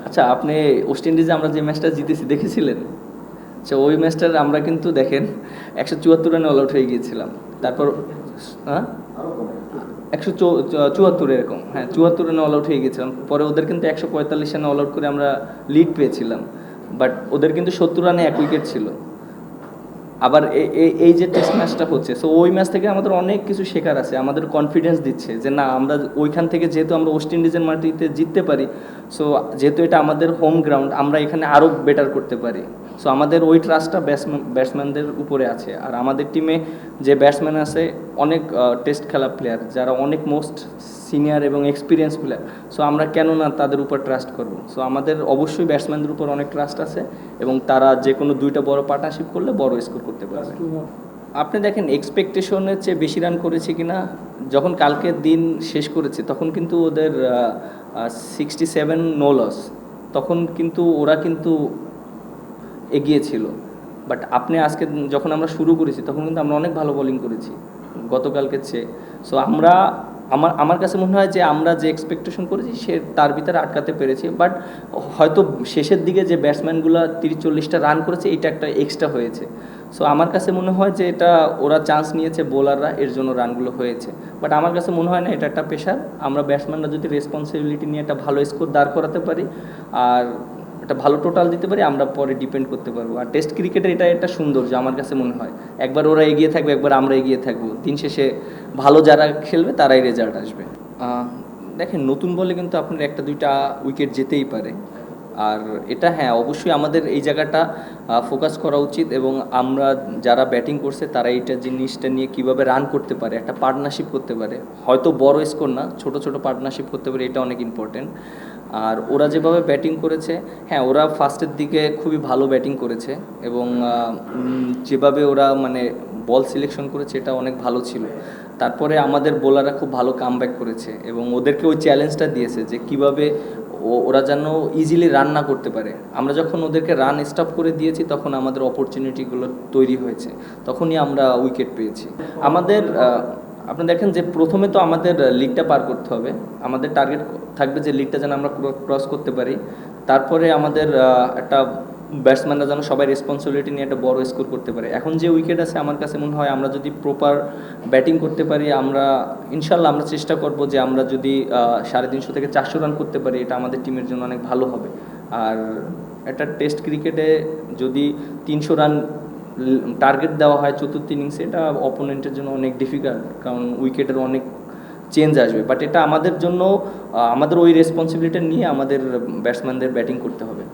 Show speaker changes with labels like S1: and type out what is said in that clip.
S1: আচ্ছা, আপনি ওয়েস্ট ইন্ডিজে আমরা যে ম্যাচটা জিতেছি দেখেছিলেন? আচ্ছা, ওই ম্যাচটার আমরা কিন্তু দেখেন 174 রানে অল আউট হয়ে গিয়েছিলাম। তারপর হ্যাঁ, 174 এরকম, হ্যাঁ 74 রানে অল আউট হয়ে গেছিলাম। পরে ওদের কিন্তু 145 রানে অল আউট করে আমরা লিড পেয়েছিলাম। বাট ওদের কিন্তু 70 রানে 1 উইকেট ছিল। আবার এই যে টেস্ট ম্যাচটা হচ্ছে, সো ওই ম্যাচ থেকে আমাদের অনেক কিছু শেখার আছে, আমাদের কনফিডেন্স দিচ্ছে যে না, আমরা ওইখান থেকে যেহেতু আমরা ওয়েস্ট ইন্ডিজের মাটিতে জিততে পারি, সো যেহেতু এটা আমাদের হোম গ্রাউন্ড, আমরা এখানে আরও বেটার করতে পারি। সো আমাদের ওই ট্রাস্টটা ব্যাটসম্যানদের উপরে আছে। আর আমাদের টিমে যে ব্যাটসম্যান আছে, অনেক টেস্ট খেলা প্লেয়ার যারা অনেক মোস্ট সিনিয়র এবং এক্সপিরিয়েন্স প্লেয়ার। সো আমরা কেন না তাদের উপর ট্রাস্ট করব। সো আমাদের অবশ্যই ব্যাটসম্যানদের উপর অনেক ট্রাস্ট আছে এবং তারা যে কোনো দুইটা বড় পার্টনারশিপ করলে বড় স্কোর করতে পারবে। আপনি দেখেন এক্সপেকটেশনের চেয়ে বেশি রান করেছে কিনা। যখন কালকের দিন শেষ করেছে তখন কিন্তু ওদের 67 নো লস, তখন কিন্তু ওরা কিন্তু এগিয়ে ছিল। বাট আপনি আজকে যখন আমরা শুরু করেছি তখন কিন্তু আমরা অনেক ভালো বোলিং করেছি গতকালকের চেয়ে। সো আমরা আমার কাছে মনে হয় যে আমরা যে এক্সপেকটেশন করেছি সে তার ভিতরে আটকাতে পেরেছি। বাট হয়তো শেষের দিকে যে ব্যাটসম্যানগুলো 30-40টা রান করেছে, এটা একটা এক্সট্রা হয়েছে। সো আমার কাছে মনে হয় যে এটা ওরা চান্স নিয়েছে বোলাররা, এর জন্য রানগুলো হয়েছে। বাট আমার কাছে মনে হয় না এটা একটা পেশার। আমরা ব্যাটসম্যানরা যদি রেসপন্সিবিলিটি নিয়ে একটা ভালো স্কোর দাঁড় করাতে পারি আর একটা ভালো টোটাল দিতে পারি, আমরা পরে ডিপেন্ড করতে পারবো। আর টেস্ট ক্রিকেটের এটা একটা সৌন্দর্য আমার কাছে মনে হয়, একবার ওরা এগিয়ে থাকবে, একবার আমরা এগিয়ে থাকবো, দিন শেষে ভালো যারা খেলবে তারাই রেজাল্ট আসবে। দেখেন, নতুন বলে কিন্তু আপনার একটা দুইটা উইকেট যেতেই পারে। আর এটা হ্যাঁ, অবশ্যই আমাদের এই জায়গাটা ফোকাস করা উচিত এবং আমরা যারা ব্যাটিং করছে তারা এইটা জিনিসটা নিয়ে কিভাবে রান করতে পারে, একটা পার্টনারশিপ করতে পারে, হয়তো বড় স্কোর না, ছোট ছোট পার্টনারশিপ করতে পারে, এটা অনেক ইম্পর্টেন্ট। আর ওরা যেভাবে ব্যাটিং করেছে, হ্যাঁ ওরা ফার্স্টের দিকে খুবই ভালো ব্যাটিং করেছে এবং যেভাবে ওরা মানে বল সিলেকশন করেছে এটা অনেক ভালো ছিল। তারপরে আমাদের বোলাররা খুব ভালো কামব্যাক করেছে এবং ওদেরকে ওই চ্যালেঞ্জটা দিয়েছে যে কীভাবে ওরা যেন ইজিলি রান না করতে পারে। আমরা যখন ওদেরকে রান স্টপ করে দিয়েছি তখন আমাদের অপরচুনিটিগুলো তৈরি হয়েছে, তখনই আমরা উইকেট পেয়েছি। আমাদের আপনি দেখেন যে প্রথমে তো আমাদের লিগটা পার করতে হবে, আমাদের টার্গেট থাকবে যে লিগটা যেন আমরা ক্রস করতে পারি। তারপরে আমাদের একটা ব্যাটসম্যানরা যেন সবাই রেসপন্সিবিলিটি নিয়ে একটা বড় স্কোর করতে পারে। এখন যে উইকেট আছে আমার কাছে মনে হয় আমরা যদি প্রপার ব্যাটিং করতে পারি, আমরা ইনশাল্লাহ আমরা চেষ্টা করব যে আমরা যদি 350 থেকে 400 রান করতে পারি, এটা আমাদের টিমের জন্য অনেক ভালো হবে। আর একটা টেস্ট ক্রিকেটে যদি 300 রান টার্গেট দেওয়া হয় চতুর্থ ইনিংসে, এটা অপোনেন্টের জন্য অনেক ডিফিকাল্ট, কারণ উইকেটের অনেক চেঞ্জ আসবে। বাট এটা আমাদের জন্য আমাদের ওই রেসপন্সিবিলিটি নিয়ে আমাদের ব্যাটসম্যানদের ব্যাটিং করতে হবে।